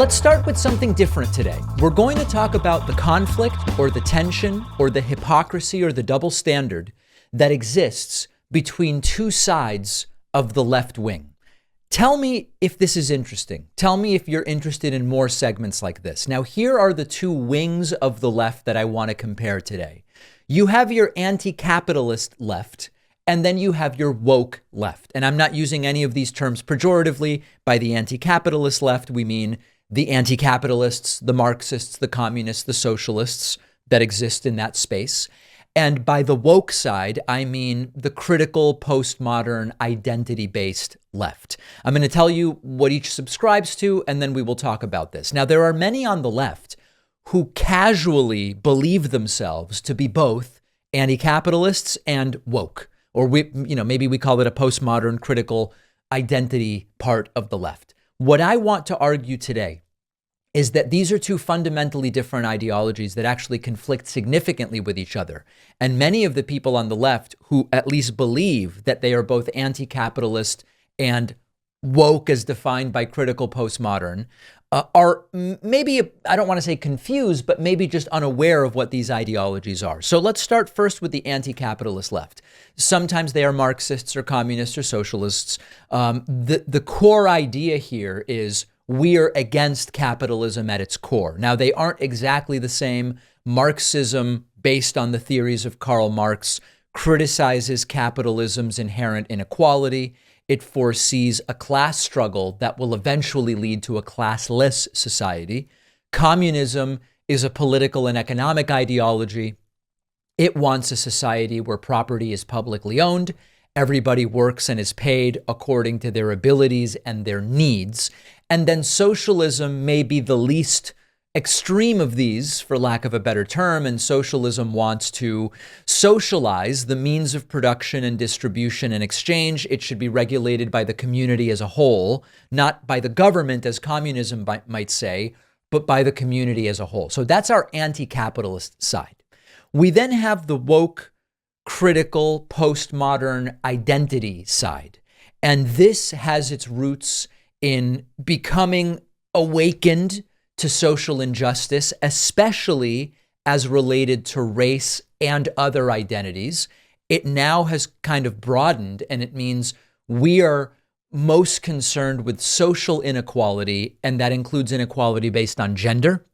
Let's start with something different today. We're going to talk about the conflict or the tension or the hypocrisy or the double standard that exists between two sides of the left wing. Tell me if this is interesting. Tell me if you're interested in more segments like this. Now, here are the two wings of the left that I want to compare today. You have your anti-capitalist left, and then you have your woke left. And I'm not using any of these terms pejoratively. By the anti-capitalist left, we mean the anti-capitalists, the Marxists, the communists, the socialists that exist in that space. And by the woke side, I mean the critical, postmodern, identity-based left. I'm going to tell you what each subscribes to, and then we will talk about this. Now, there are many on the left who casually believe themselves to be both anti-capitalists and woke, or maybe we call it a postmodern critical identity part of the left. What I want to argue today is that these are two fundamentally different ideologies that actually conflict significantly with each other. And many of the people on the left who at least believe that they are both anti-capitalist and woke as defined by critical postmodern are maybe, I don't want to say confused, but maybe just unaware of what these ideologies are. So let's start first with the anti-capitalist left. Sometimes they are Marxists or communists or socialists. The core idea here is we are against capitalism at its core. Now, they aren't exactly the same. Marxism, based on the theories of Karl Marx, criticizes capitalism's inherent inequality. It foresees a class struggle that will eventually lead to a classless society. Communism is a political and economic ideology. It wants a society where property is publicly owned. Everybody works and is paid according to their abilities and their needs. And then socialism may be the least extreme of these, for lack of a better term, and socialism wants to socialize the means of production and distribution and exchange. It should be regulated by the community as a whole, not by the government, as communism might say, but by the community as a whole. So that's our anti-capitalist side. We then have the woke, critical, postmodern identity side. And this has its roots in becoming awakened to social injustice, especially as related to race and other identities. It now has kind of broadened, and it means we are most concerned with social inequality, and that includes inequality based on gender,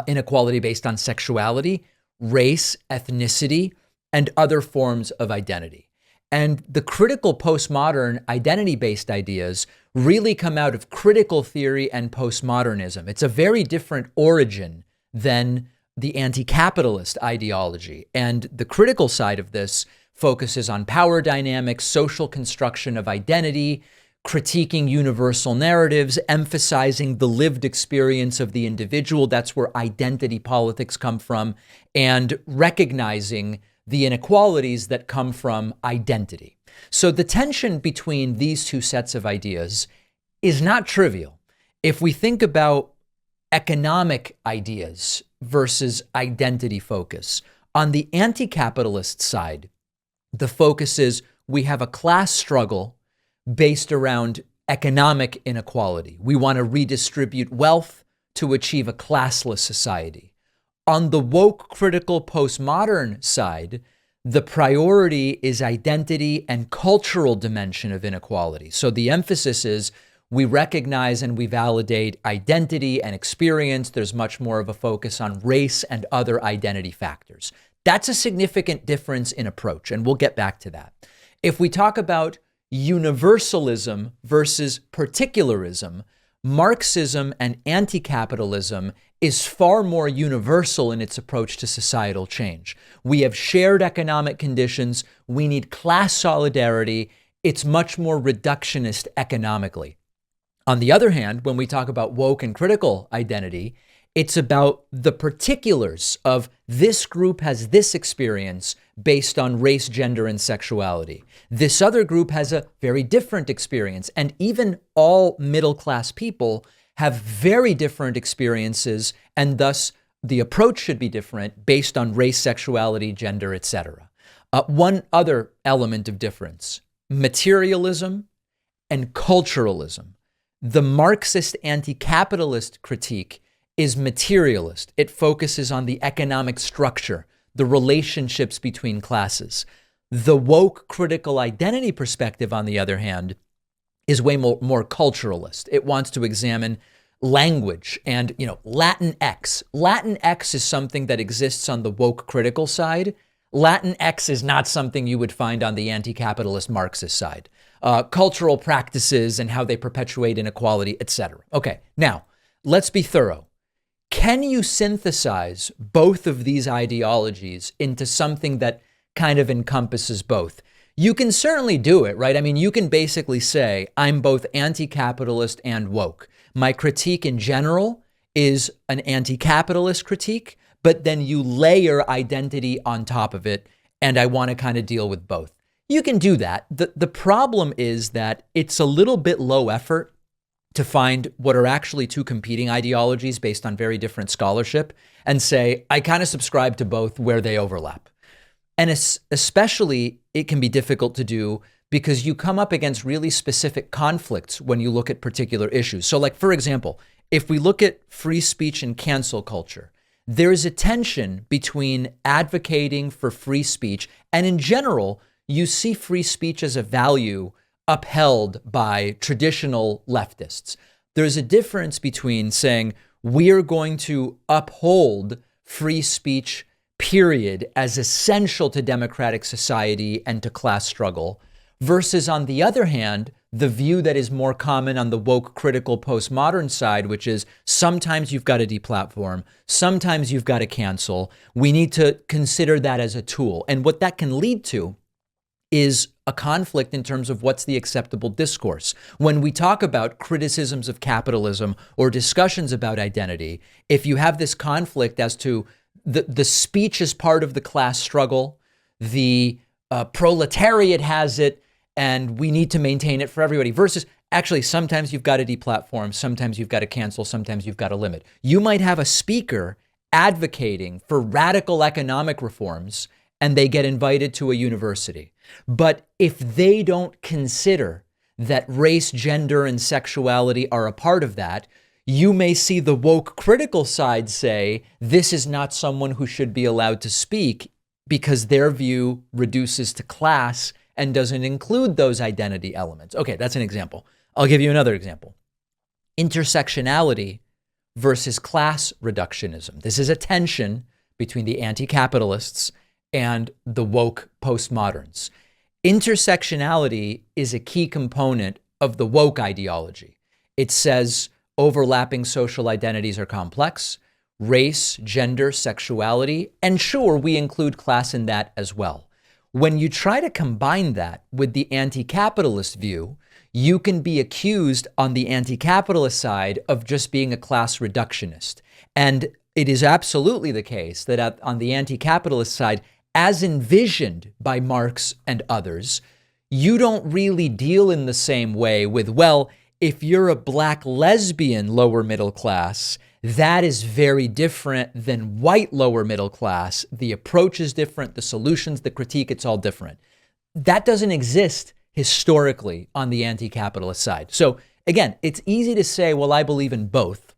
inequality based on sexuality, race, ethnicity, and other forms of identity. And the critical postmodern identity-based ideas really come out of critical theory and postmodernism. It's a very different origin than the anti-capitalist ideology. And the critical side of this focuses on power dynamics, social construction of identity, critiquing universal narratives, emphasizing the lived experience of the individual. That's where identity politics come from, and recognizing the inequalities that come from identity. So the tension between these two sets of ideas is not trivial. If we think about economic ideas versus identity focus, on the anti-capitalist side, the focus is we have a class struggle based around economic inequality. We want to redistribute wealth to achieve a classless society. On the woke, critical, postmodern side, the priority is identity and cultural dimension of inequality. So the emphasis is we recognize and we validate identity and experience. There's much more of a focus on race and other identity factors. That's a significant difference in approach, and we'll get back to that. If we talk about universalism versus particularism, Marxism and anti-capitalism is far more universal in its approach to societal change. We have shared economic conditions. We need class solidarity. It's much more reductionist economically. On the other hand, when we talk about woke and critical identity, it's about the particulars of this group has this experience based on race, gender, and sexuality. This other group has a very different experience. And even all middle-class people have very different experiences, and thus the approach should be different based on race, sexuality, gender, etc. One other element of difference, materialism and culturalism. The Marxist anti-capitalist critique is materialist. It focuses on the economic structure, the relationships between classes. The woke critical identity perspective, on the other hand, is way more culturalist. It wants to examine language and, Latin X. Latin X is something that exists on the woke critical side. Latin X is not something you would find on the anti-capitalist Marxist side. Cultural practices and how they perpetuate inequality, etc. Okay, now let's be thorough. Can you synthesize both of these ideologies into something that kind of encompasses both? You can certainly do it, right? I mean, you can basically say, I'm both anti-capitalist and woke. My critique in general is an anti-capitalist critique, but then you layer identity on top of it, and I want to kind of deal with both. You can do that. The problem is that it's a little bit low effort to find what are actually two competing ideologies based on very different scholarship and say, I kind of subscribe to both where they overlap. And especially it can be difficult to do because you come up against really specific conflicts when you look at particular issues. So like, for example, if we look at free speech and cancel culture, there is a tension between advocating for free speech and in general, you see free speech as a value upheld by traditional leftists. There's a difference between saying we're going to uphold free speech, period, as essential to democratic society and to class struggle, versus, on the other hand, the view that is more common on the woke critical postmodern side, which is sometimes you've got to deplatform, sometimes you've got to cancel. We need to consider that as a tool. And what that can lead to is a conflict in terms of what's the acceptable discourse. When we talk about criticisms of capitalism or discussions about identity, if you have this conflict as to the speech is part of the class struggle, the proletariat has it, and we need to maintain it for everybody, versus actually sometimes you've got to deplatform, sometimes you've got to cancel, sometimes you've got to limit. You might have a speaker advocating for radical economic reforms and they get invited to a university. But if they don't consider that race, gender, and sexuality are a part of that, you may see the woke critical side say, this is not someone who should be allowed to speak because their view reduces to class and doesn't include those identity elements. Okay, that's an example. I'll give you another example. Intersectionality versus class reductionism. This is a tension between the anti-capitalists and the woke postmoderns. Intersectionality is a key component of the woke ideology. It says overlapping social identities are complex, race, gender, sexuality, and sure, we include class in that as well. When you try to combine that with the anti-capitalist view, you can be accused on the anti-capitalist side of just being a class reductionist. And it is absolutely the case that on the anti-capitalist side, as envisioned by Marx and others, you don't really deal in the same way with, well, if you're a black lesbian lower middle class, that is very different than white lower middle class. The approach is different, the solutions, the critique, it's all different. That doesn't exist historically on the anti-capitalist side. So again, it's easy to say, well, I believe in both.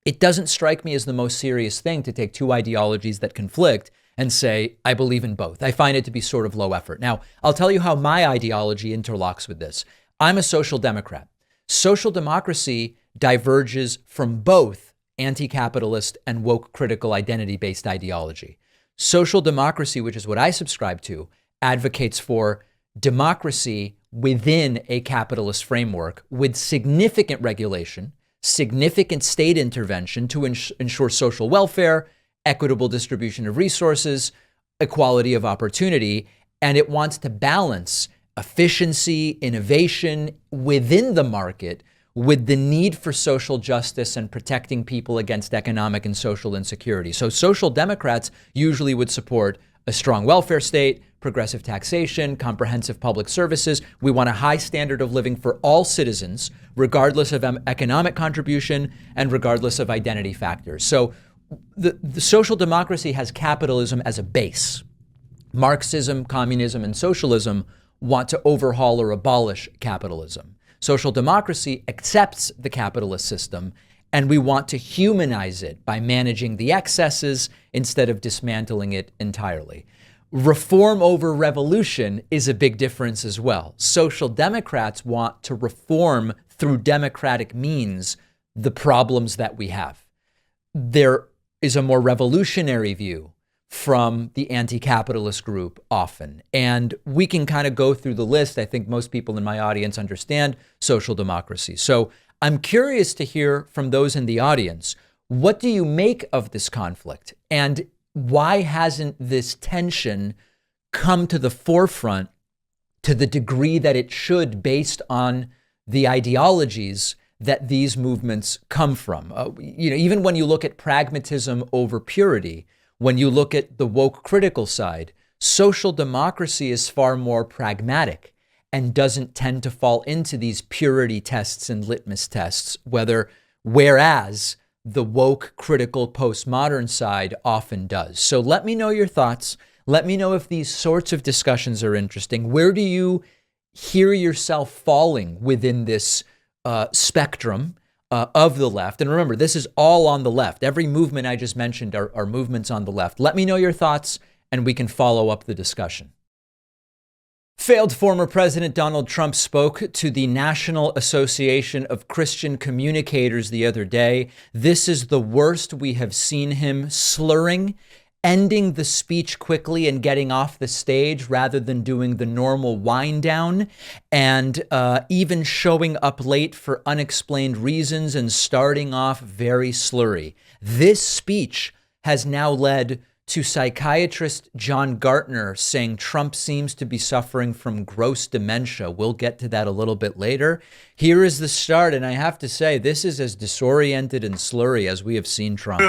It doesn't strike me as the most serious thing to take two ideologies that conflict and say, I believe in both. I find it to be sort of low effort. Now, I'll tell you how my ideology interlocks with this. I'm a social democrat. Social democracy diverges from both anti-capitalist and woke critical identity-based ideology. Social democracy, which is what I subscribe to, advocates for democracy within a capitalist framework with significant regulation, significant state intervention to ensure social welfare, equitable distribution of resources, equality of opportunity, and it wants to balance efficiency, innovation within the market with the need for social justice and protecting people against economic and social insecurity. So social democrats usually would support a strong welfare state, progressive taxation, comprehensive public services. We want a high standard of living for all citizens, regardless of economic contribution and regardless of identity factors. So the social democracy has capitalism as a base. Marxism, communism, and socialism want to overhaul or abolish capitalism. Social democracy accepts the capitalist system, and we want to humanize it by managing the excesses instead of dismantling it entirely. Reform over revolution is a big difference as well. Social democrats want to reform through democratic means the problems that we have. There is a more revolutionary view from the anti-capitalist group often. And we can kind of go through the list. I think most people in my audience understand social democracy. So I'm curious to hear from those in the audience, what do you make of this conflict? And why hasn't this tension come to the forefront to the degree that it should based on the ideologies that these movements come from? Even when you look at pragmatism over purity, when you look at the woke critical side, social democracy is far more pragmatic and doesn't tend to fall into these purity tests and litmus tests, whereas the woke critical postmodern side often does. So let me know your thoughts. Let me know if these sorts of discussions are interesting. Where do you hear yourself falling within this spectrum of the left? And remember, this is all on the left. Every movement I just mentioned are movements on the left. Let me know your thoughts and we can follow up the discussion. Failed former President Donald Trump spoke to the National Association of Christian Communicators the other day. This is the worst we have seen him, slurring, ending the speech quickly and getting off the stage rather than doing the normal wind down, and even showing up late for unexplained reasons and starting off very slurry. This speech has now led to psychiatrist Gartner saying Trump seems to be suffering from gross dementia. We'll get to that a little bit later. Here is the start, and I have to say, this is as disoriented and slurry as we have seen Trump.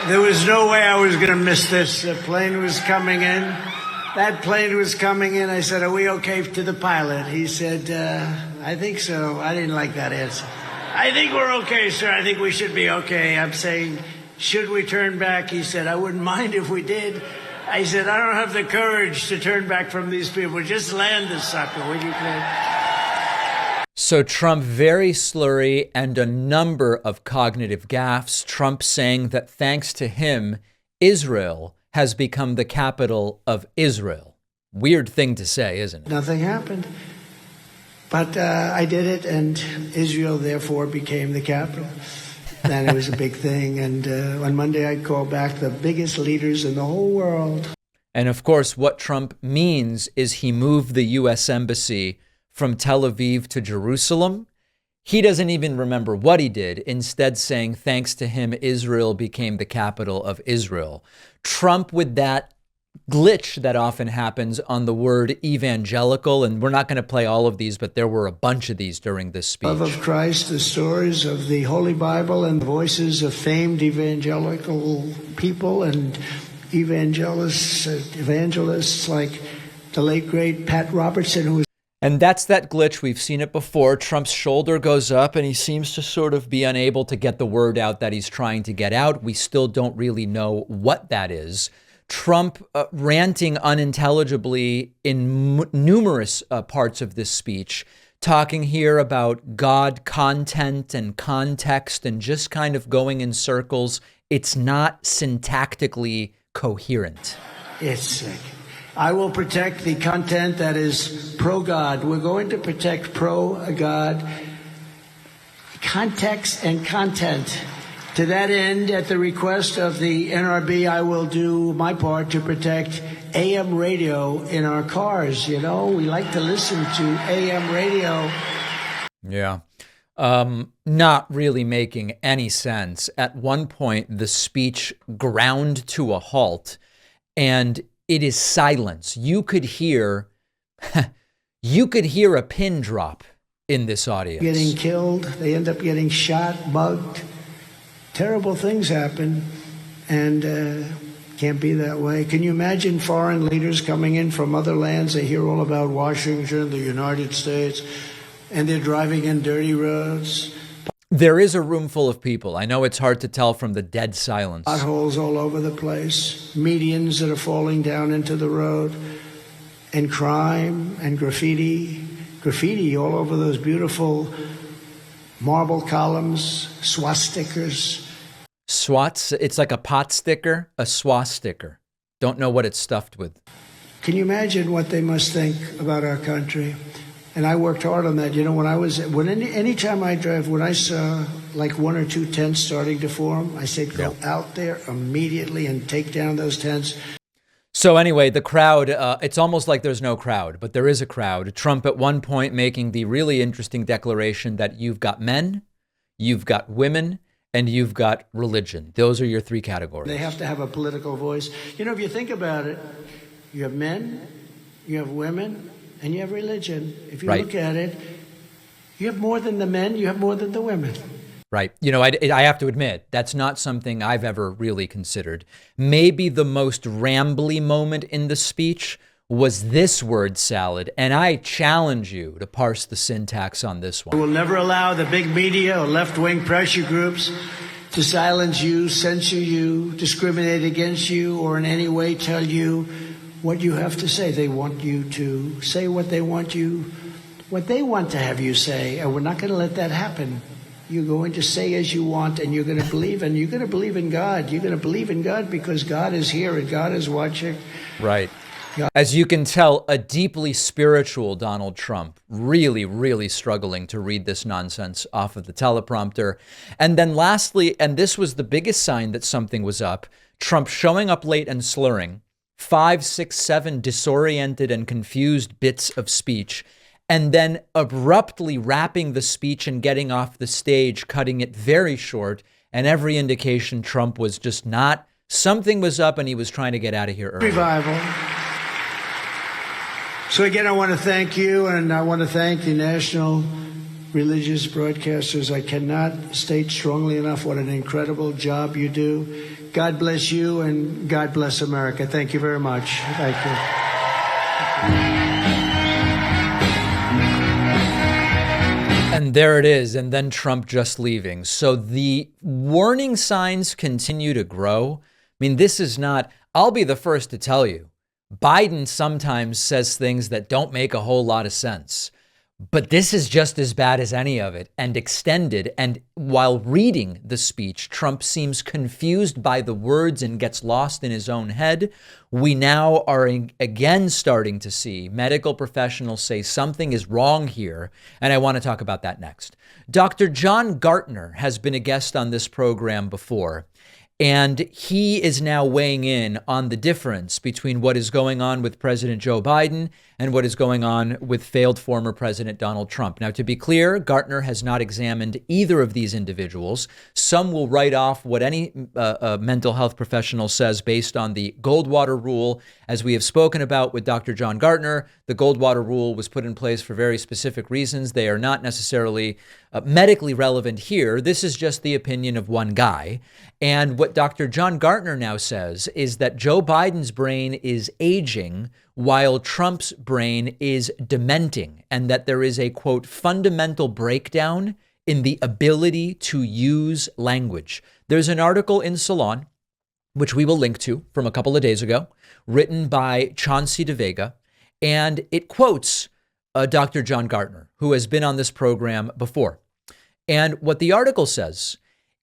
There was no way I was going to miss this. The plane was coming in. That plane was coming in. I said, "Are we okay?" to the pilot. He said, "I think so." I didn't like that answer. "I think we're okay, sir. I think we should be okay." I'm saying, "Should we turn back?" He said, "I wouldn't mind if we did." I said, "I don't have the courage to turn back from these people. Just land this sucker, would you please?" So Trump very slurry and a number of cognitive gaffes. Trump saying that thanks to him, Israel has become the capital of Israel. Weird thing to say, isn't it? Nothing happened. But I did it, and Israel therefore became the capital. And it was a big thing. And on Monday, I called back the biggest leaders in the whole world. And of course, what Trump means is he moved the U.S. Embassy from Tel Aviv to Jerusalem. He doesn't even remember what he did, instead saying, thanks to him, Israel became the capital of Israel. Trump with that glitch that often happens on the word evangelical, and we're not going to play all of these, but there were a bunch of these during this speech. Love of Christ, the stories of the Holy Bible, and the voices of famed evangelical people and evangelists like the late, great Pat Robertson, who was. And that's that glitch. We've seen it before. Trump's shoulder goes up and he seems to sort of be unable to get the word out that he's trying to get out. We still don't really know what that is. Trump ranting unintelligibly in numerous parts of this speech, talking here about God content and context and just kind of going in circles. It's not syntactically coherent. It's sick. I will protect the content that is pro-God. We're going to protect pro-God context and content. To that end, at the request of the NRB, I will do my part to protect AM radio in our cars. You know, we like to listen to AM radio. Yeah. Not really making any sense. At one point, the speech ground to a halt and it is silence. You could hear a pin drop in this audience. Getting killed. They end up getting shot, mugged. Terrible things happen, and can't be that way. Can you imagine foreign leaders coming in from other lands? They hear all about Washington, the United States, and they're driving in dirty roads. There is a room full of people. I know it's hard to tell from the dead silence. Potholes all over the place, medians that are falling down into the road, and crime and graffiti graffiti all over those beautiful marble columns, swastikas. Swats, it's like a pot sticker, a swastika. Don't know what it's stuffed with. Can you imagine what they must think about our country? And I worked hard on that. You know, anytime I drive, when I saw like one or two tents starting to form, I said, go out there immediately and take down those tents. So anyway, the crowd, it's almost like there's no crowd, but there is a crowd. Trump at one point making the really interesting declaration that you've got men, you've got women, and you've got religion. Those are your three categories. They have to have a political voice. You know, if you think about it, you have men, you have women, and you have religion. If you look at it, you have more than the men, you have more than the women. Right. You know, I have to admit, that's not something I've ever really considered. Maybe the most rambly moment in the speech was this word salad, and I challenge you to parse the syntax on this one. We will never allow the big media or left-wing pressure groups to silence you, censor you, discriminate against you, or in any way tell you what you have to say. They want you to say what they want to have you say, and we're not going to let that happen. You're going to say as you want, and you're going to believe, and you're going to believe in God. You're going to believe in God because God is here and God is watching. Right. As you can tell, a deeply spiritual Donald Trump, really, really struggling to read this nonsense off of the teleprompter. And then lastly, and this was the biggest sign that something was up, Trump showing up late and slurring 5, 6, 7 disoriented and confused bits of speech, and then abruptly wrapping the speech and getting off the stage, cutting it very short. And every indication Trump was just not, something was up and he was trying to get out of here early. Revival. So again, I want to thank you, and I want to thank the national religious broadcasters. I cannot state strongly enough what an incredible job you do. God bless you, and God bless America. Thank you very much. Thank you. And there it is, and then Trump just leaving. So the warning signs continue to grow. I mean, this is not, I'll be the first to tell you, Biden sometimes says things that don't make a whole lot of sense. But this is just as bad as any of it and extended. And while reading the speech, Trump seems confused by the words and gets lost in his own head. We now are again starting to see medical professionals say something is wrong here. And I want to talk about that next. Dr. John Gartner has been a guest on this program before. And he is now weighing in on the difference between what is going on with President Joe Biden and what is going on with failed former President Donald Trump. Now, to be clear, Gartner has not examined either of these individuals. Some will write off what any mental health professional says based on the Goldwater rule. As we have spoken about with Dr. John Gartner, the Goldwater rule was put in place for very specific reasons. They are not necessarily medically relevant here. This is just the opinion of one guy. And what Dr. John Gartner now says is that Joe Biden's brain is aging while Trump's brain is dementing, and that there is a, quote, fundamental breakdown in the ability to use language. There's an article in Salon, which we will link to from a couple of days ago, written by Chauncey DeVega, and it quotes Dr. John Gartner, who has been on this program before. And what the article says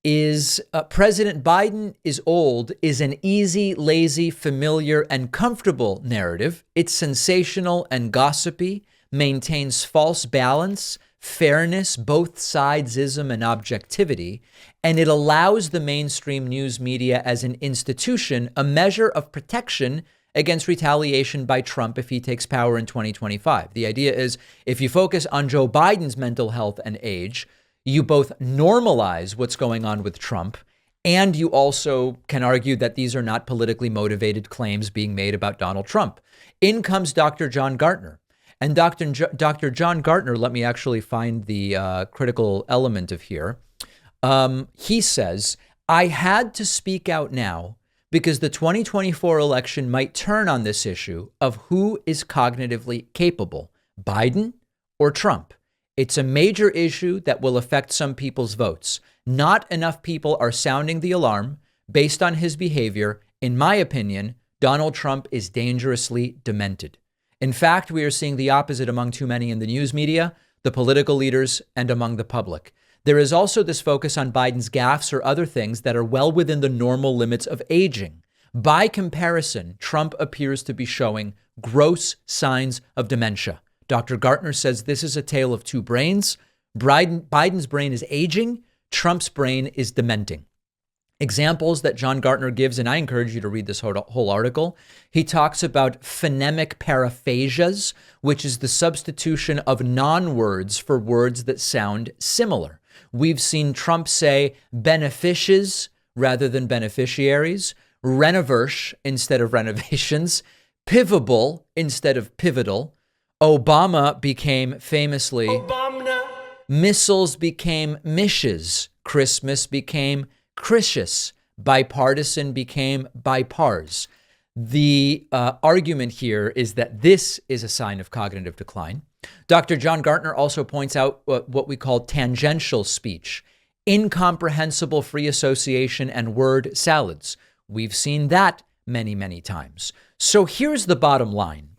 is President Biden is old is an easy, lazy, familiar, and comfortable narrative. It's sensational and gossipy, maintains false balance, fairness, both sidesism, and objectivity, and it allows the mainstream news media as an institution a measure of protection against retaliation by Trump if he takes power in 2025. The idea is if you focus on Joe Biden's mental health and age, you both normalize what's going on with Trump, and you also can argue that these are not politically motivated claims being made about Donald Trump. In comes Dr. John Gartner. And Dr. John Gartner, let me actually find the critical element of here. He says, I had to speak out now because the 2024 election might turn on this issue of who is cognitively capable, Biden or Trump. It's a major issue that will affect some people's votes. Not enough people are sounding the alarm based on his behavior. In my opinion, Donald Trump is dangerously demented. In fact, we are seeing the opposite among too many in the news media, the political leaders, and among the public. There is also this focus on Biden's gaffes or other things that are well within the normal limits of aging. By comparison, Trump appears to be showing gross signs of dementia. Dr. Gartner says this is a tale of two brains. Biden's brain is aging. Trump's brain is dementing. Examples that John Gartner gives, and I encourage you to read this whole article. He talks about phonemic paraphasias, which is the substitution of non-words for words that sound similar. We've seen Trump say beneficiaries rather than beneficiaries, renoverse instead of renovations, pivotable instead of pivotal. Obama became famously Obama. Missiles became mishes. Christmas became Christius. Bipartisan became bipars. The argument here is that this is a sign of cognitive decline. Dr. John Gartner also points out what we call tangential speech, incomprehensible free association, and word salads. We've seen that many, many times. So here's the bottom line.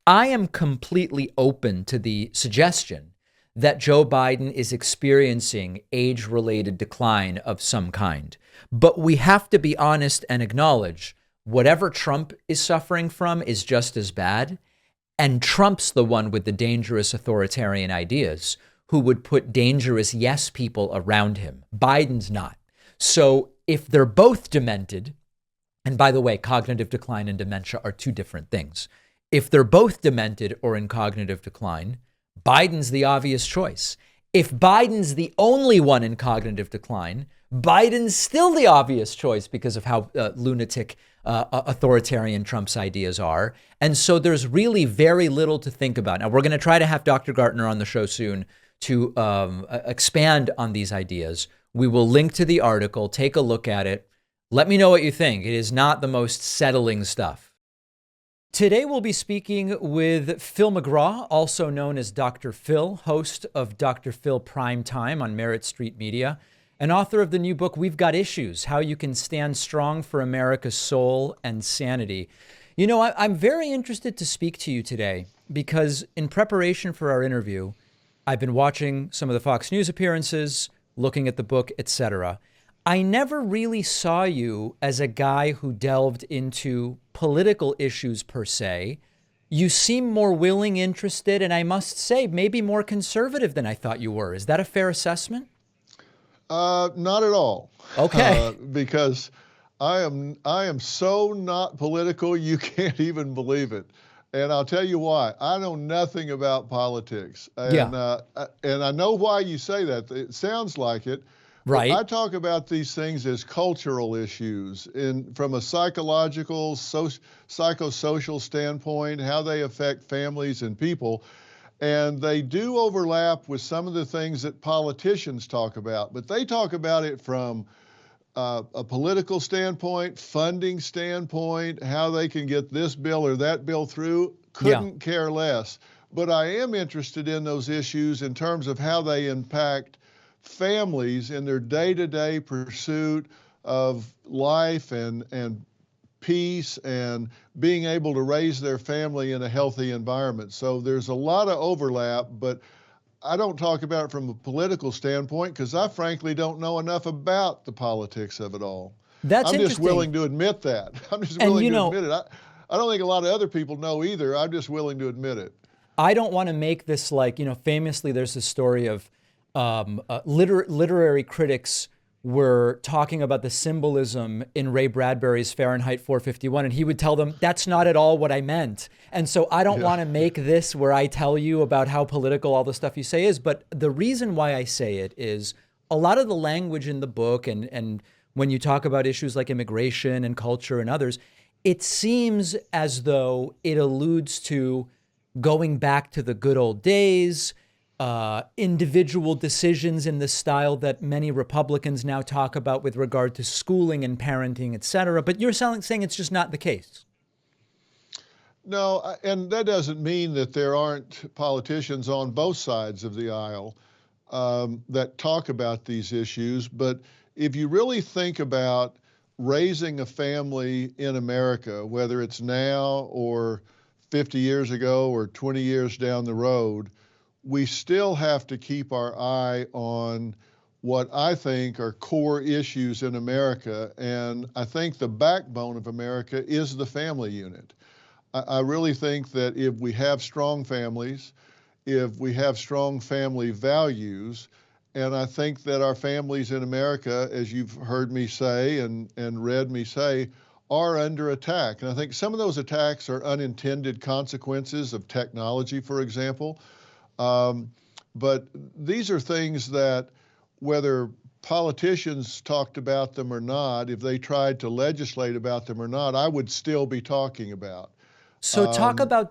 I am completely open to the suggestion that Joe Biden is experiencing age-related decline of some kind. But we have to be honest and acknowledge whatever Trump is suffering from is just as bad. And Trump's the one with the dangerous authoritarian ideas who would put dangerous yes people around him. Biden's not. So if they're both demented, and by the way, cognitive decline and dementia are two different things. If they're both demented or in cognitive decline, Biden's the obvious choice. If Biden's the only one in cognitive decline, Biden's still the obvious choice because of how lunatic authoritarian Trump's ideas are. And so there's really very little to think about. Now, we're going to try to have Dr. Gartner on the show soon to expand on these ideas. We will link to the article. Take a look at it. Let me know what you think. It is not the most settling stuff. Today, we'll be speaking with Phil McGraw, also known as Dr. Phil, host of Dr. Phil Prime Time on Merit Street Media, and author of the new book, We've Got Issues, How You Can Stand Strong for America's Soul and Sanity. You know, I'm very interested to speak to you today because in preparation for our interview, I've been watching some of the Fox News appearances, looking at the book, etc. I never really saw you as a guy who delved into political issues per se. You seem more willing, interested, and I must say, maybe more conservative than I thought you were. Is that a fair assessment? Not at all. Okay. Because I am so not political, you can't even believe it. And I'll tell you why. I know nothing about politics. And I know why you say that. It sounds like it. Right. I talk about these things as cultural issues from a psychological, psychosocial standpoint, how they affect families and people. And they do overlap with some of the things that politicians talk about, but they talk about it from a political standpoint, funding standpoint, how they can get this bill or that bill through. Couldn't care less. But I am interested in those issues in terms of how they impact families in their day-to-day pursuit of life and peace and being able to raise their family in a healthy environment. So there's a lot of overlap, but I don't talk about it from a political standpoint because I frankly don't know enough about the politics of it all. That's I'm just willing to admit that. I'm just willing to admit it. I don't think a lot of other people know either. I'm just willing to admit it. I don't want to make this like, famously there's this story of literary critics were talking about the symbolism in Ray Bradbury's Fahrenheit 451, and he would tell them, that's not at all what I meant. And so I don't want to make this where I tell you about how political all the stuff you say is, but the reason why I say it is a lot of the language in the book and when you talk about issues like immigration and culture and others, it seems as though it alludes to going back to the good old days, individual decisions in the style that many Republicans now talk about with regard to schooling and parenting, et cetera. But you're saying it's just not the case. No, and that doesn't mean that there aren't politicians on both sides of the aisle that talk about these issues. But if you really think about raising a family in America, whether it's now or 50 years ago or 20 years down the road, we still have to keep our eye on what I think are core issues in America. And I think the backbone of America is the family unit. I really think that if we have strong families, if we have strong family values, and I think that our families in America, as you've heard me say and read me say, are under attack. And I think some of those attacks are unintended consequences of technology, for example. But these are things that, whether politicians talked about them or not, if they tried to legislate about them or not, I would still be talking about. So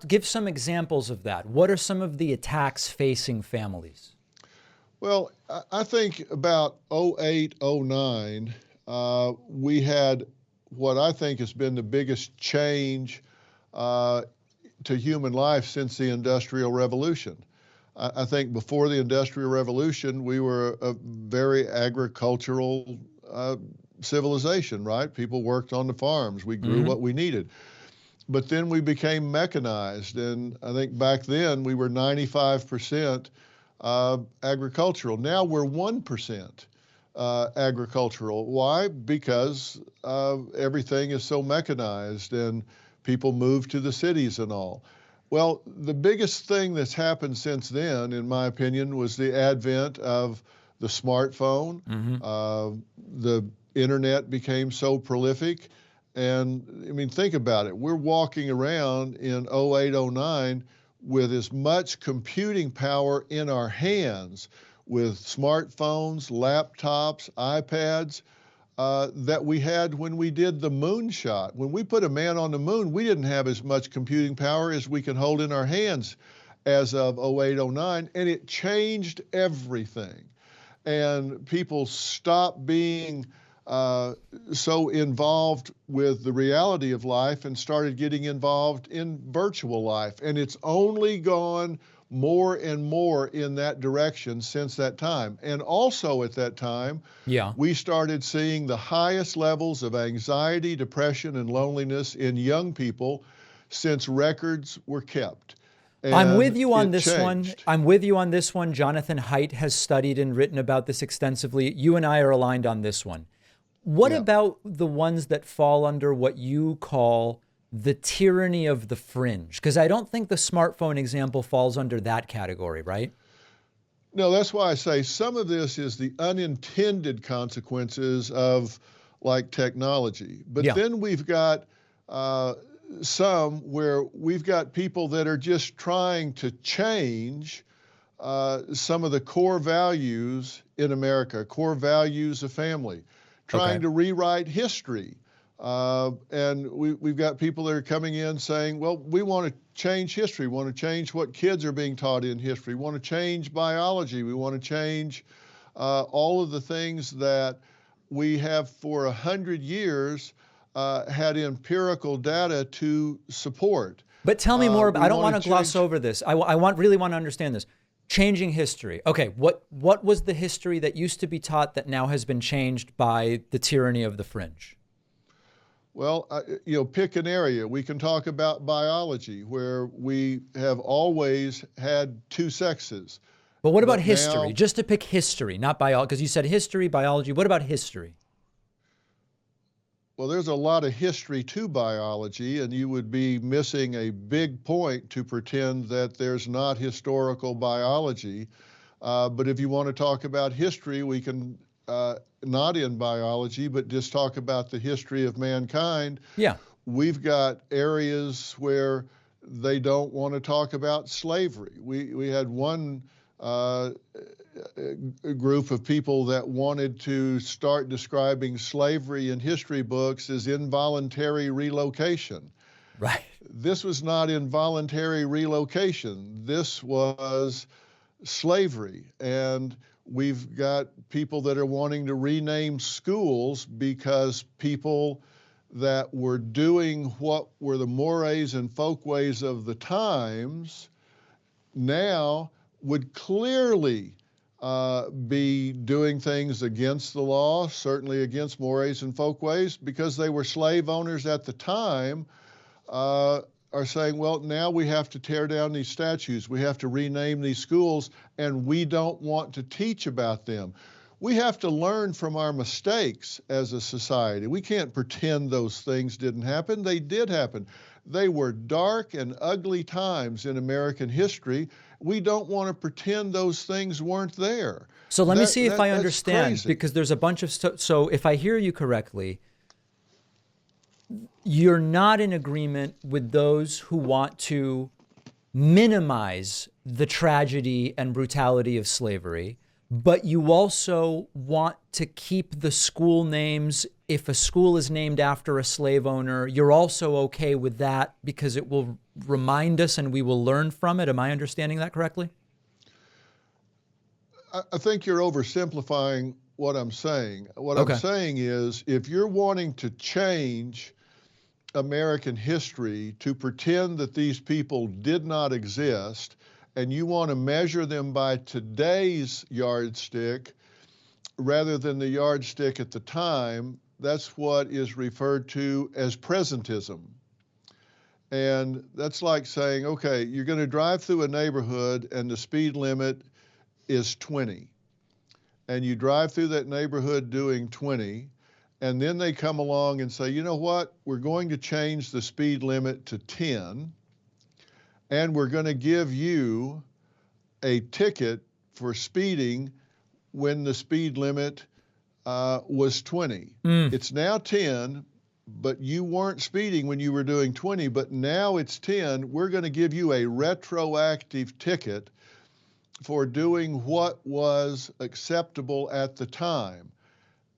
give some examples of that. What are some of the attacks facing families? Well, I think about 08, 09, we had what I think has been the biggest change to human life since the Industrial Revolution. I think before the Industrial Revolution, we were a very agricultural civilization, right? People worked on the farms. We grew what we needed. But then we became mechanized, and I think back then we were 95% agricultural. Now we're 1% agricultural. Why? Because everything is so mechanized and people move to the cities and all. Well, the biggest thing that's happened since then, in my opinion, was the advent of the smartphone. The internet became so prolific. And I mean, think about it. We're walking around in 08, 09 with as much computing power in our hands with smartphones, laptops, iPads, that we had when we did the moon shot. When we put a man on the moon, we didn't have as much computing power as we can hold in our hands as of 08, 09, and it changed everything. And people stopped being so involved with the reality of life and started getting involved in virtual life. And it's only gone more and more in that direction since that time. And also at that time, we started seeing the highest levels of anxiety, depression, and loneliness in young people since records were kept. And I'm with you on this changed. one. I'm with you on this one. Jonathan Haidt has studied and written about this extensively. You and I are aligned on this one. What about the ones that fall under what you call the tyranny of the fringe? Because I don't think the smartphone example falls under that category, right? No, that's why I say some of this is the unintended consequences of like technology. But then we've got some where we've got people that are just trying to change some of the core values in America, core values of family, trying to rewrite history. And we've got people that are coming in saying, well, we want to change history. We want to change what kids are being taught in history. We want to change biology. We want to change all of the things that we have for 100 years had empirical data to support. But tell me more about, I don't want to gloss over this. I really want to understand this. Changing history. Okay, what was the history that used to be taught that now has been changed by the tyranny of the fringe? Well, pick an area. We can talk about biology, where we have always had two sexes. But what about history? Now, just to pick history, not biology, because you said history, biology. What about history? Well, there's a lot of history to biology, and you would be missing a big point to pretend that there's not historical biology. But if you want to talk about history, we can, not in biology, but just talk about the history of mankind. Yeah. We've got areas where they don't want to talk about slavery. We had one a group of people that wanted to start describing slavery in history books as involuntary relocation. Right. This was not involuntary relocation. This was slavery. And we've got people that are wanting to rename schools because people that were doing what were the mores and folkways of the times now would clearly be doing things against the law, certainly against mores and folkways, because they were slave owners at the time, are saying, well, now we have to tear down these statues, we have to rename these schools, and we don't want to teach about them. We have to learn from our mistakes as a society. We can't pretend those things didn't happen. They did happen. They were dark and ugly times in American history. We don't want to pretend those things weren't there. So let me see if I understand, crazy. because there's a bunch of stuff. So if I hear you correctly, you're not in agreement with those who want to minimize the tragedy and brutality of slavery, but you also want to keep the school names. If a school is named after a slave owner, you're also okay with that because it will remind us and we will learn from it. Am I understanding that correctly? I think you're oversimplifying what I'm saying. What Okay. I'm saying is, if you're wanting to change American history to pretend that these people did not exist, and you want to measure them by today's yardstick rather than the yardstick at the time, that's what is referred to as presentism. And that's like saying, okay, you're going to drive through a neighborhood and the speed limit is 20. And you drive through that neighborhood doing 20, and then they come along and say, you know what, we're going to change the speed limit to 10, and we're going to give you a ticket for speeding when the speed limit was 20. It's now 10, but you weren't speeding when you were doing 20, but now it's 10. We're going to give you a retroactive ticket for doing what was acceptable at the time.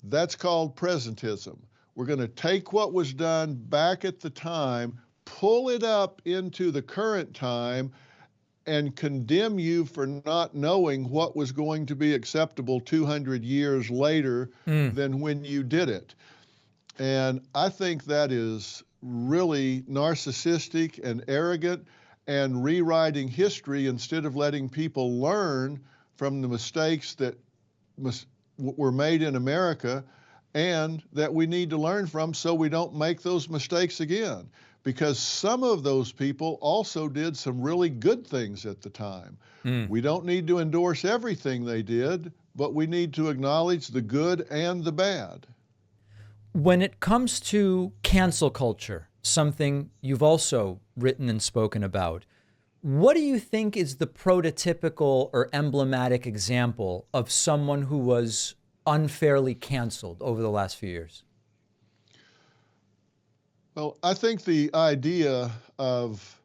That's called presentism. We're going to take what was done back at the time, pull it up into the current time, and condemn you for not knowing what was going to be acceptable 200 years later than when you did it. And I think that is really narcissistic and arrogant and rewriting history instead of letting people learn from the mistakes that were made in America and that we need to learn from so we don't make those mistakes again. Because some of those people also did some really good things at the time. We don't need to endorse everything they did, but we need to acknowledge the good and the bad. When it comes to cancel culture, something you've also written and spoken about, what do you think is the prototypical or emblematic example of someone who was unfairly canceled over the last few years? Well, I think the idea of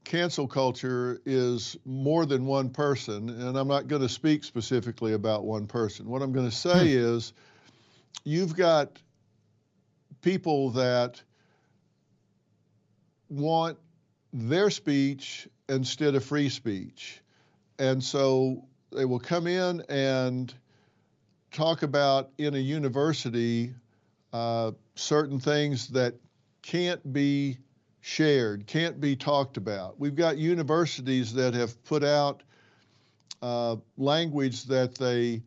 cancel culture is more than one person, and I'm not going to speak specifically about one person. What I'm going to say is you've got people that want their speech instead of free speech. And so they will come in and talk about in a university certain things that can't be shared, can't be talked about. We've got universities that have put out language that they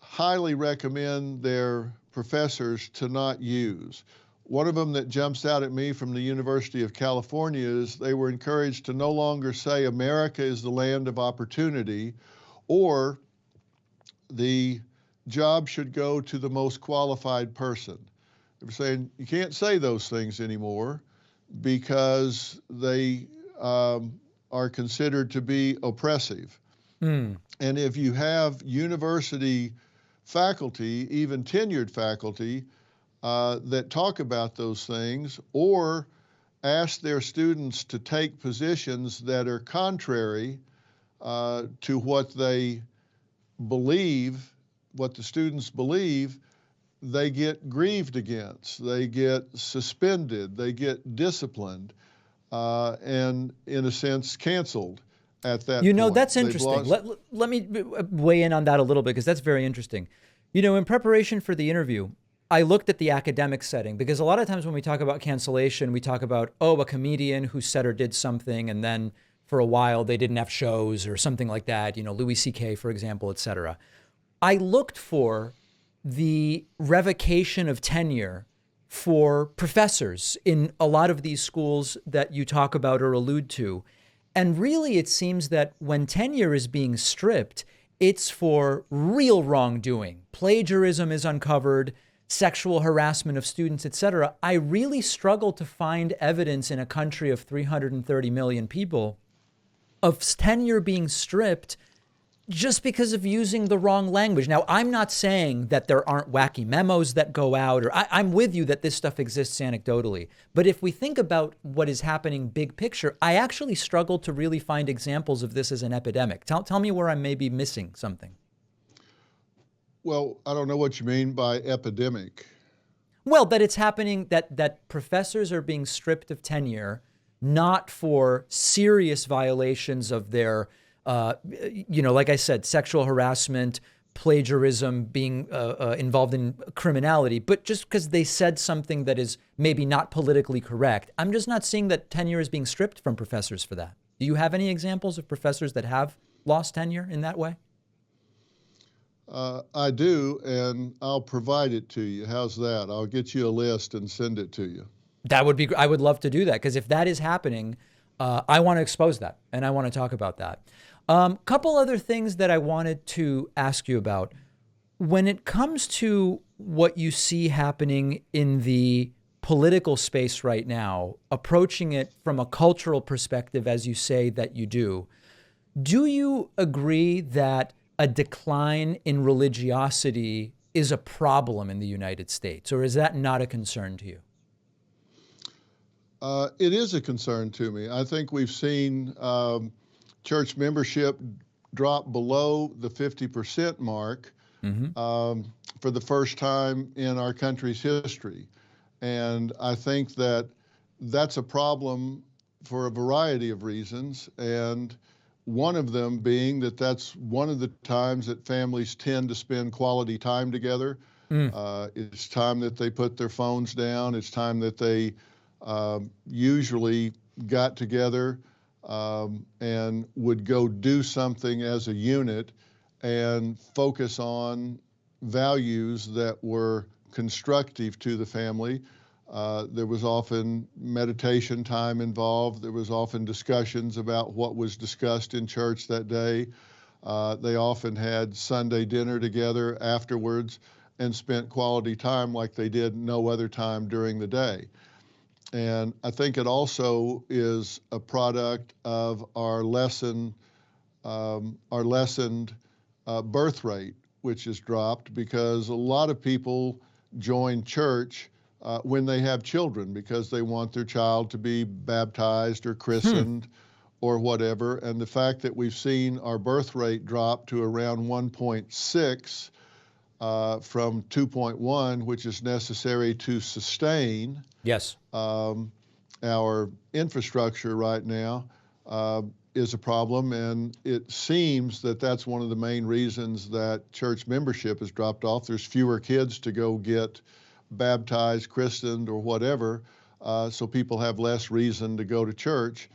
highly recommend their professors to not use. One of them that jumps out at me from the University of California is they were encouraged to no longer say America is the land of opportunity, or the job should go to the most qualified person. They were saying you can't say those things anymore because they are considered to be oppressive. And if you have university faculty, even tenured faculty, that talk about those things or ask their students to take positions that are contrary to what they believe, what the students believe, they get grieved against, they get suspended, they get disciplined, and in a sense canceled at that point. You know, that's interesting. Let me weigh in on that a little bit because that's very interesting. You know, in preparation for the interview, I looked at the academic setting because a lot of times when we talk about cancellation, we talk about, oh, a comedian who said or did something and then for a while they didn't have shows or something like that, you know, Louis C.K., for example, et cetera. I looked for the revocation of tenure for professors in a lot of these schools that you talk about or allude to. And really, it seems that when tenure is being stripped, it's for real wrongdoing. Plagiarism is uncovered, sexual harassment of students, etc. I really struggle to find evidence in a country of 330 million people of tenure being stripped just because of using the wrong language. Now, I'm not saying that there aren't wacky memos that go out, or I'm with you that this stuff exists anecdotally. But if we think about what is happening big picture, I actually struggle to really find examples of this as an epidemic. Tell me where I may be missing something. Well, I don't know what you mean by epidemic. Well, that it's happening, that professors are being stripped of tenure, not for serious violations of their like I said, sexual harassment, plagiarism, being involved in criminality, but just because they said something that is maybe not politically correct. I'm just not seeing that tenure is being stripped from professors for that. Do you have any examples of professors that have lost tenure in that way? I do, and I'll provide it to you. How's that? I'll get you a list and send it to you. That would be, I would love to do that, because if that is happening, I want to expose that and I want to talk about that. Couple other things that I wanted to ask you about. When it comes to what you see happening in the political space right now, approaching it from a cultural perspective, as you say that you do you agree that a decline in religiosity is a problem in the United States, or is that not a concern to you? It is a concern to me. I think we've seen church membership drop below the 50% mark for the first time in our country's history. And I think that that's a problem for a variety of reasons. And one of them being that that's one of the times that families tend to spend quality time together. It's time that they put their phones down. It's time that they usually got together and would go do something as a unit and focus on values that were constructive to the family. There was often meditation time involved. There was often discussions about what was discussed in church that day. They often had Sunday dinner together afterwards and spent quality time like they did no other time during the day. And I think it also is a product of our lessened birth rate, which has dropped because a lot of people join church when they have children because they want their child to be baptized or christened or whatever. And the fact that we've seen our birth rate drop to around 1.6 from 2.1, which is necessary to sustain our infrastructure right now, is a problem. And it seems that that's one of the main reasons that church membership has dropped off. There's fewer kids to go get baptized, christened, or whatever, so people have less reason to go to church,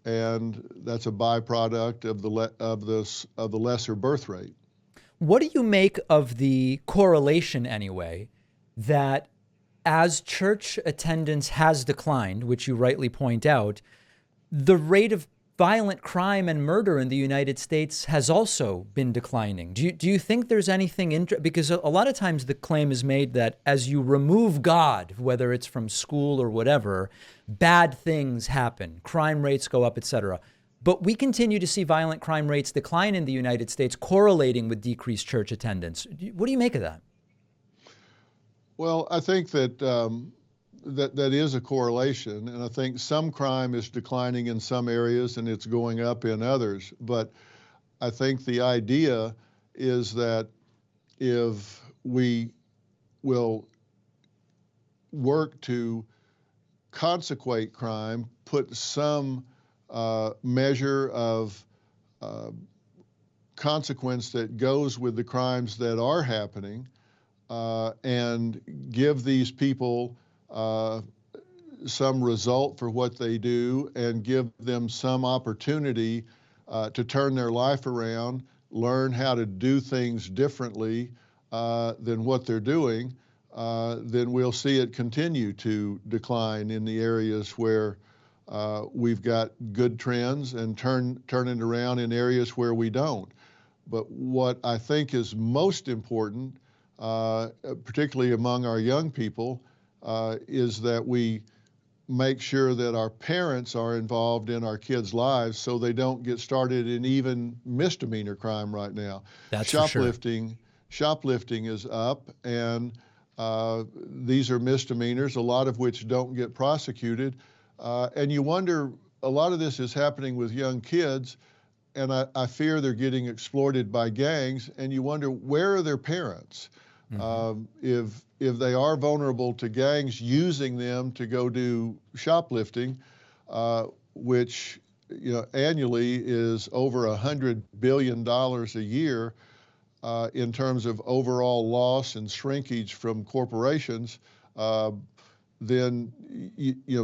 and that's a byproduct of the lesser birth rate. What do you make of the correlation, anyway, that as church attendance has declined, which you rightly point out, the rate of violent crime and murder in the United States has also been declining? Do you think there's anything because a lot of times the claim is made that as you remove God, whether it's from school or whatever, bad things happen, crime rates go up, etc. But we continue to see violent crime rates decline in the United States, correlating with decreased church attendance. What do you make of that? Well, I think that that is a correlation, and I think some crime is declining in some areas and it's going up in others. But I think the idea is that if we will work to consecrate crime, put some measure of consequence that goes with the crimes that are happening, and give these people some result for what they do and give them some opportunity to turn their life around, learn how to do things differently than what they're doing, then we'll see it continue to decline in the areas where we've got good trends and turn it around in areas where we don't. But what I think is most important, particularly among our young people, is that we make sure that our parents are involved in our kids' lives so they don't get started in even misdemeanor crime right now. That's shoplifting, for sure. Shoplifting is up, and these are misdemeanors, a lot of which don't get prosecuted. And you wonder, a lot of this is happening with young kids, and I fear they're getting exploited by gangs, and you wonder, where are their parents? Mm-hmm. If they are vulnerable to gangs using them to go do shoplifting, which annually is over $100 billion a year in terms of overall loss and shrinkage from corporations, then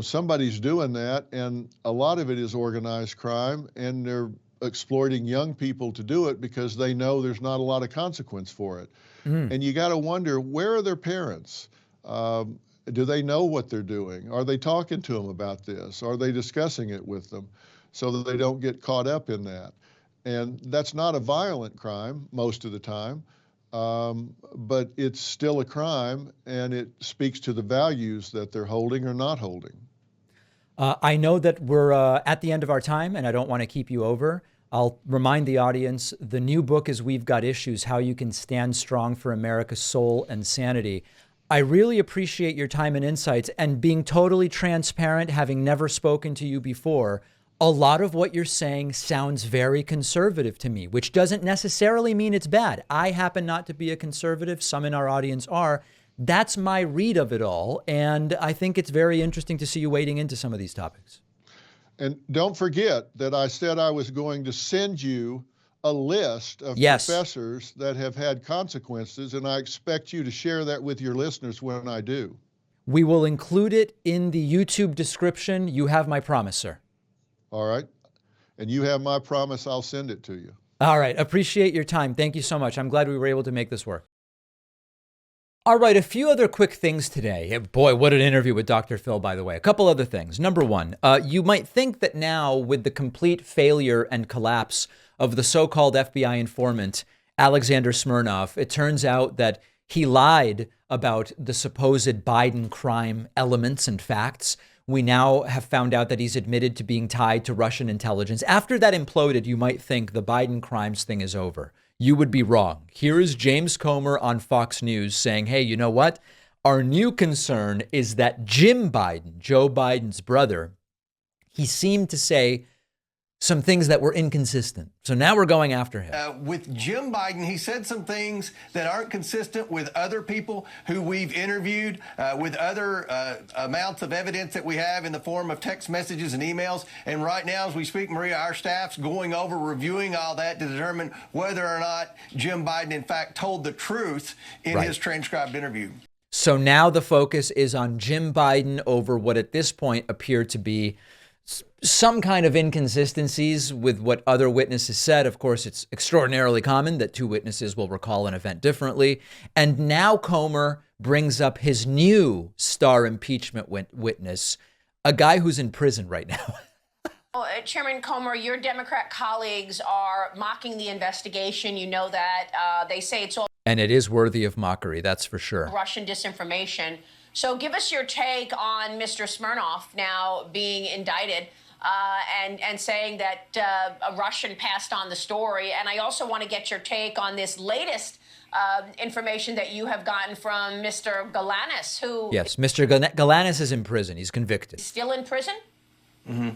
somebody's doing that, and a lot of it is organized crime, and they're exploiting young people to do it because they know there's not a lot of consequence for it. And you got to wonder, where are their parents? Do they know what they're doing? Are they talking to them about this? Are they discussing it with them so that they don't get caught up in that? And that's not a violent crime most of the time, but it's still a crime, and it speaks to the values that they're holding or not holding. I know that we're at the end of our time, and I don't want to keep you over. I'll remind the audience, the new book is We've Got Issues, How You Can Stand Strong for America's Soul and Sanity. I really appreciate your time and insights, and being totally transparent, having never spoken to you before. A lot of what you're saying sounds very conservative to me, which doesn't necessarily mean it's bad. I happen not to be a conservative. Some in our audience are. That's my read of it all, and I think it's very interesting to see you wading into some of these topics. And don't forget that I said I was going to send you a list of professors that have had consequences, and I expect you to share that with your listeners when I do. We will include it in the YouTube description. You have my promise, sir. All right. And you have my promise, I'll send it to you. All right. Appreciate your time. Thank you so much. I'm glad we were able to make this work. All right, a few other quick things today. Boy, what an interview with Dr. Phil, by the way. A couple other things. Number one, you might think that now with the complete failure and collapse of the so-called FBI informant, Alexander Smirnov, it turns out that he lied about the supposed Biden crime elements and facts. We now have found out that he's admitted to being tied to Russian intelligence. After that imploded, you might think the Biden crimes thing is over. You would be wrong. Here is James Comer on Fox News saying, hey, you know what? Our new concern is that Jim Biden, Joe Biden's brother, he seemed to say some things that were inconsistent. So now we're going after him. With Jim Biden, he said some things that aren't consistent with other people who we've interviewed, with other amounts of evidence that we have in the form of text messages and emails. And right now, as we speak, Maria, our staff's going over, reviewing all that to determine whether or not Jim Biden, in fact, told the truth in his transcribed interview. So now the focus is on Jim Biden over what at this point appeared to be some kind of inconsistencies with what other witnesses said. Of course, it's extraordinarily common that two witnesses will recall an event differently. And now Comer brings up his new star impeachment witness, a guy who's in prison right now. Chairman Comer, your Democrat colleagues are mocking the investigation. You know that. They say it's all. And it is worthy of mockery, that's for sure. Russian disinformation. So give us your take on Mr. Smirnov now being indicted and saying that a Russian passed on the story. And I also want to get your take on this latest information that you have gotten from Mr. Galanis, who... Yes, Mr. Galanis is in prison. He's convicted. Still in prison? Mm-hmm.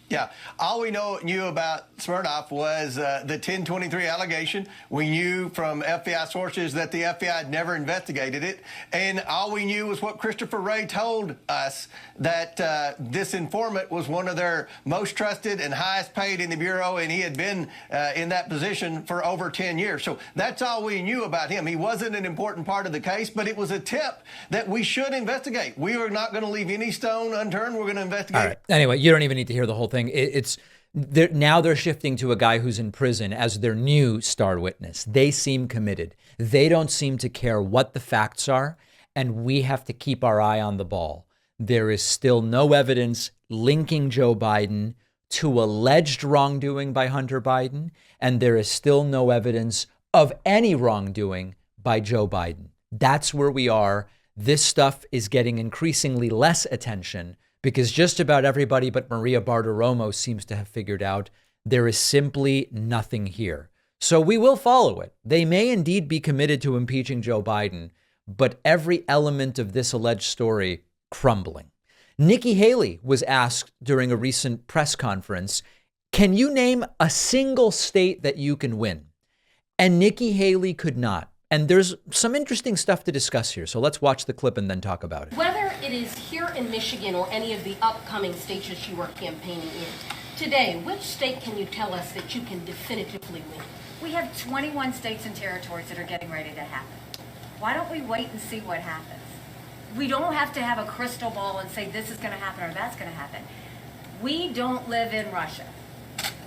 Yeah, all we knew about Smirnov was the 1023 allegation. We knew from FBI sources that the FBI had never investigated it. And all we knew was what Christopher Wray told us, that this informant was one of their most trusted and highest paid in the Bureau, and he had been in that position for over 10 years. So that's all we knew about him. He wasn't an important part of the case, but it was a tip that we should investigate. We are not going to leave any stone unturned. We're going to investigate. All right. Anyway, you don't even need to hear the whole thing. It's Now they're shifting to a guy who's in prison as their new star witness. They seem committed. They don't seem to care what the facts are, and we have to keep our eye on the ball. There is still no evidence linking Joe Biden to alleged wrongdoing by Hunter Biden, and there is still no evidence of any wrongdoing by Joe Biden. That's where we are. This stuff is getting increasingly less attention because just about everybody but Maria Bartiromo seems to have figured out there is simply nothing here. So we will follow it. They may indeed be committed to impeaching Joe Biden, but every element of this alleged story crumbling. Nikki Haley was asked during a recent press conference, can you name a single state that you can win? And Nikki Haley could not. And there's some interesting stuff to discuss here. So let's watch the clip and then talk about it. Whether it is here in Michigan or any of the upcoming states that you are campaigning in, today, which state can you tell us that you can definitively win? We have 21 states and territories that are getting ready to happen. Why don't we wait and see what happens? We don't have to have a crystal ball and say this is going to happen or that's going to happen. We don't live in Russia.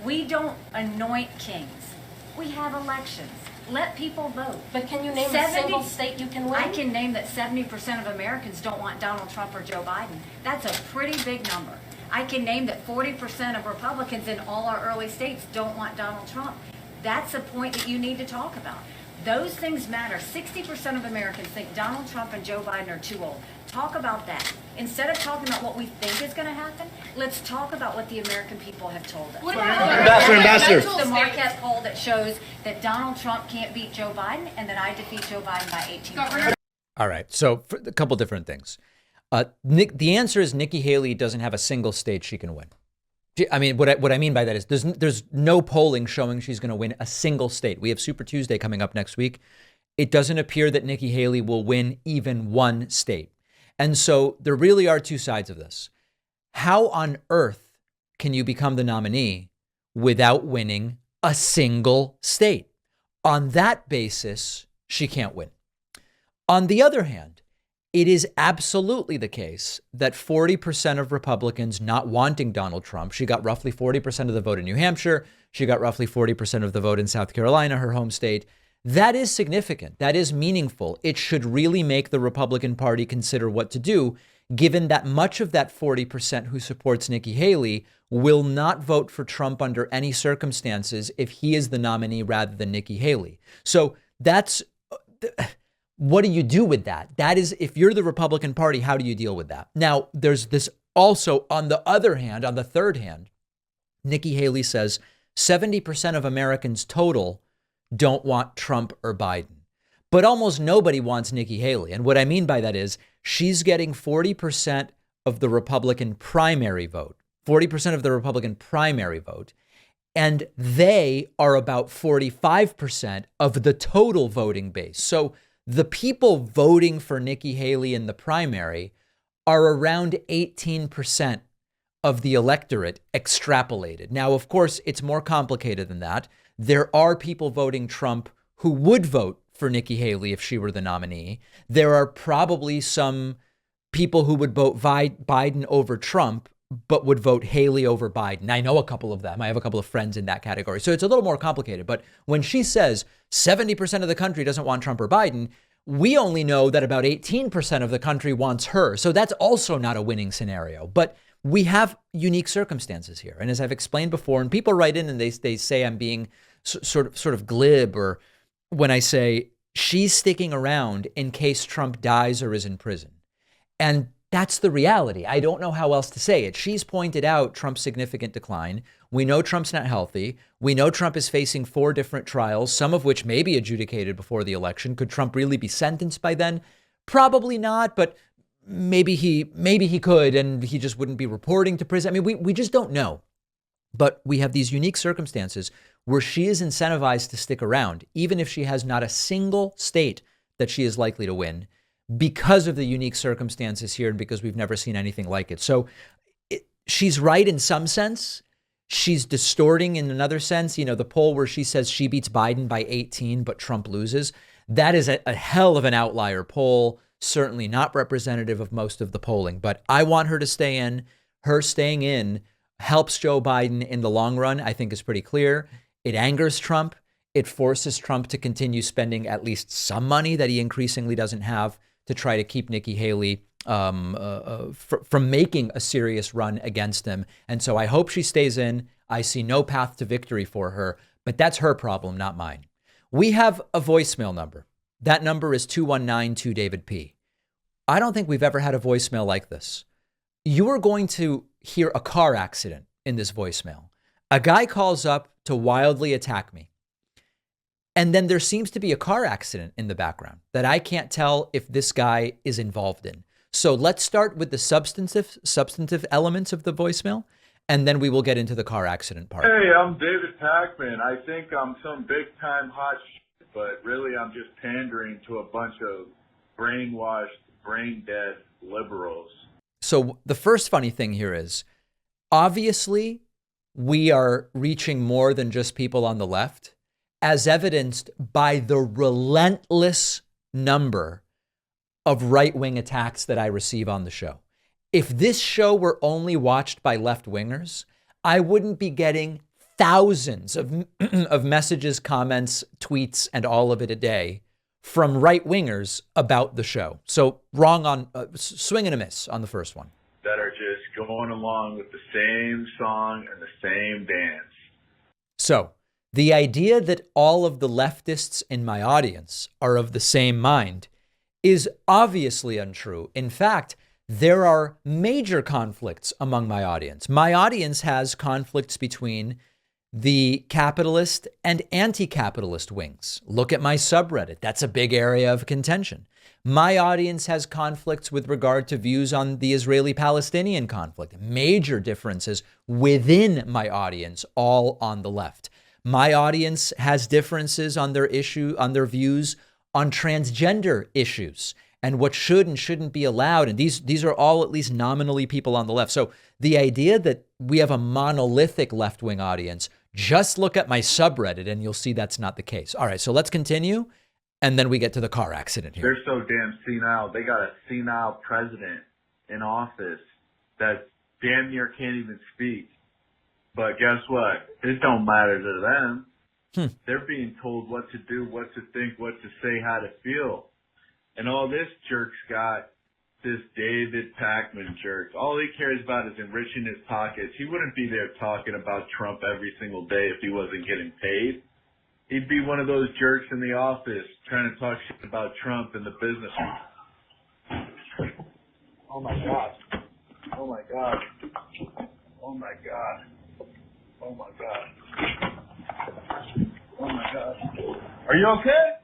We don't anoint kings. We have elections. Let people vote. But can you name a single state you can win? I can name that 70% of Americans don't want Donald Trump or Joe Biden. That's a pretty big number. I can name that 40% of Republicans in all our early states don't want Donald Trump. That's a point that you need to talk about. Those things matter. 60% of Americans think Donald Trump and Joe Biden are too old. Talk about that. Instead of talking about what we think is going to happen, let's talk about what the American people have told us. Ambassador. The Marquette poll that shows that Donald Trump can't beat Joe Biden and that I defeat Joe Biden by 18%. All right. So for a couple different things. The answer is Nikki Haley doesn't have a single state she can win. I mean, what I mean by that is there's no polling showing she's going to win a single state. We have Super Tuesday coming up next week. It doesn't appear that Nikki Haley will win even one state. And so there really are two sides of this. How on earth can you become the nominee without winning a single state? On that basis, she can't win. On the other hand, it is absolutely the case that 40% of Republicans not wanting Donald Trump, she got roughly 40% of the vote in New Hampshire, she got roughly 40% of the vote in South Carolina, her home state. That is significant. That is meaningful. It should really make the Republican Party consider what to do, given that much of that 40% who supports Nikki Haley will not vote for Trump under any circumstances if he is the nominee rather than Nikki Haley. So that's... what do you do with that? That is, if you're the Republican Party, how do you deal with that? Now, there's this also, on the other hand, on the third hand, Nikki Haley says 70% of Americans total don't want Trump or Biden. But almost nobody wants Nikki Haley. And what I mean by that is she's getting 40% of the Republican primary vote, 40% of the Republican primary vote. And they are about 45% of the total voting base. So the people voting for Nikki Haley in the primary are around 18% of the electorate extrapolated. Now, of course, it's more complicated than that. There are people voting Trump who would vote for Nikki Haley if she were the nominee. There are probably some people who would vote Biden over Trump, but would vote Haley over Biden. I know a couple of them. I have a couple of friends in that category. So it's a little more complicated. But when she says 70% of the country doesn't want Trump or Biden, we only know that about 18% of the country wants her. So that's also not a winning scenario. But we have unique circumstances here. And as I've explained before, and people write in and they say I'm being sort of glib, or when I say she's sticking around in case Trump dies or is in prison. And that's the reality. I don't know how else to say it. She's pointed out Trump's significant decline. We know Trump's not healthy. We know Trump is facing 4 different trials, some of which may be adjudicated before the election. Could Trump really be sentenced by then? Probably not, but maybe he could, and he just wouldn't be reporting to prison. I mean, we just don't know. But we have these unique circumstances where she is incentivized to stick around, even if she has not a single state that she is likely to win, because of the unique circumstances here and because we've never seen anything like it. So she's right in some sense. She's distorting in another sense. You know, the poll where she says she beats Biden by 18, but Trump loses. That is a hell of an outlier poll, certainly not representative of most of the polling. But I want her to stay in. Her staying in helps Joe Biden in the long run, I think is pretty clear. It angers Trump. It forces Trump to continue spending at least some money that he increasingly doesn't have to try to keep Nikki Haley from making a serious run against him. And so I hope she stays in. I see no path to victory for her, but that's her problem, not mine. We have a voicemail number. That number is 219-2-DAVID-P. I don't think we've ever had a voicemail like this. You are going to hear a car accident in this voicemail. A guy calls up to wildly attack me. And then there seems to be a car accident in the background that I can't tell if this guy is involved in. So let's start with the substantive elements of the voicemail, and then we will get into the car accident part. Hey, I'm David Packman. I think I'm some big-time hot shit, but really I'm just pandering to a bunch of brainwashed, brain-dead liberals. So the first funny thing here is, obviously, we are reaching more than just people on the left, as evidenced by the relentless number of right-wing attacks that I receive on the show. If this show were only watched by left-wingers, I wouldn't be getting thousands of messages, comments, tweets, and all of it a day from right-wingers about the show. So wrong on, swing and a miss on the first one. That are just going along with the same song and the same dance. So the idea that all of the leftists in my audience are of the same mind is obviously untrue. In fact, there are major conflicts among my audience. My audience has conflicts between the capitalist and anti-capitalist wings. Look at my subreddit. That's a big area of contention. My audience has conflicts with regard to views on the Israeli-Palestinian conflict. Major differences within my audience, all on the left. My audience has differences on their views on transgender issues and what should and shouldn't be allowed. And these are all at least nominally people on the left. So the idea that we have a monolithic left-wing audience, just look at my subreddit and you'll see that's not the case. All right, so let's continue. And then we get to the car accident here. They're so damn senile. They got a senile president in office that damn near can't even speak. But guess what? It don't matter to them. They're being told what to do, what to think, what to say, how to feel. And all this jerk's got, this David Packman jerk, all he cares about is enriching his pockets. He wouldn't be there talking about Trump every single day if he wasn't getting paid. He'd be one of those jerks in the office trying to talk shit about Trump and the business. Oh my God. Oh my God. Oh my God. Oh my God. Oh my God. Are you okay?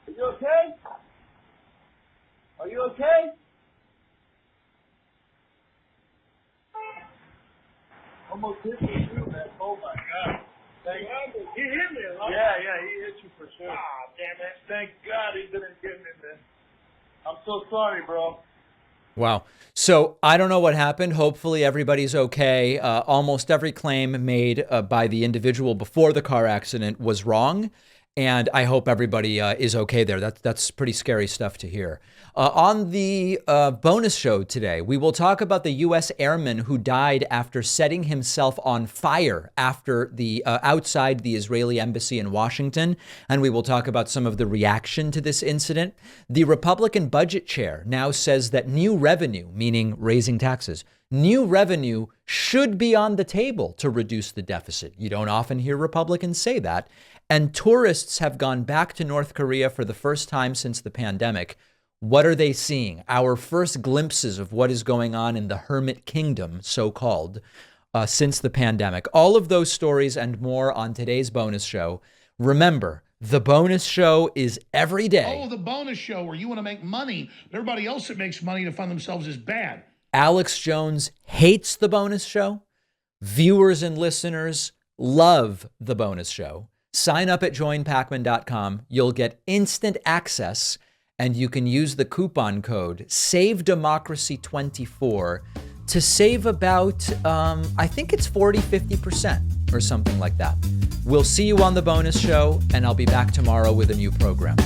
Are you okay? Are you okay? Almost hit me too, man. Oh my God. Thank God. He hit me, huh? Yeah, he hit you for sure. Ah, damn it. Thank God he didn't get me, man. I'm so sorry, bro. Wow. So I don't know what happened. Hopefully everybody's okay. Almost every claim made by the individual before the car accident was wrong. And I hope everybody is okay there. That's pretty scary stuff to hear. On the bonus show today, we will talk about the U.S. airman who died after setting himself on fire after the outside the Israeli embassy in Washington. And we will talk about some of the reaction to this incident. The Republican budget chair now says that new revenue, meaning raising taxes, new revenue should be on the table to reduce the deficit. You don't often hear Republicans say that. And tourists have gone back to North Korea for the first time since the pandemic. What are they seeing? Our first glimpses of what is going on in the hermit kingdom, so-called, since the pandemic. All of those stories and more on today's bonus show. Remember, the bonus show is every day. Oh, the bonus show where you want to make money. Everybody else that makes money to fund themselves is bad. Alex Jones hates the bonus show. Viewers and listeners love the bonus show. Sign up at joinpacman.com. You'll get instant access, and you can use the coupon code SAVEDEMOCRACY24 to save about, I think it's 40-50% or something like that. We'll see you on the bonus show, and I'll be back tomorrow with a new program.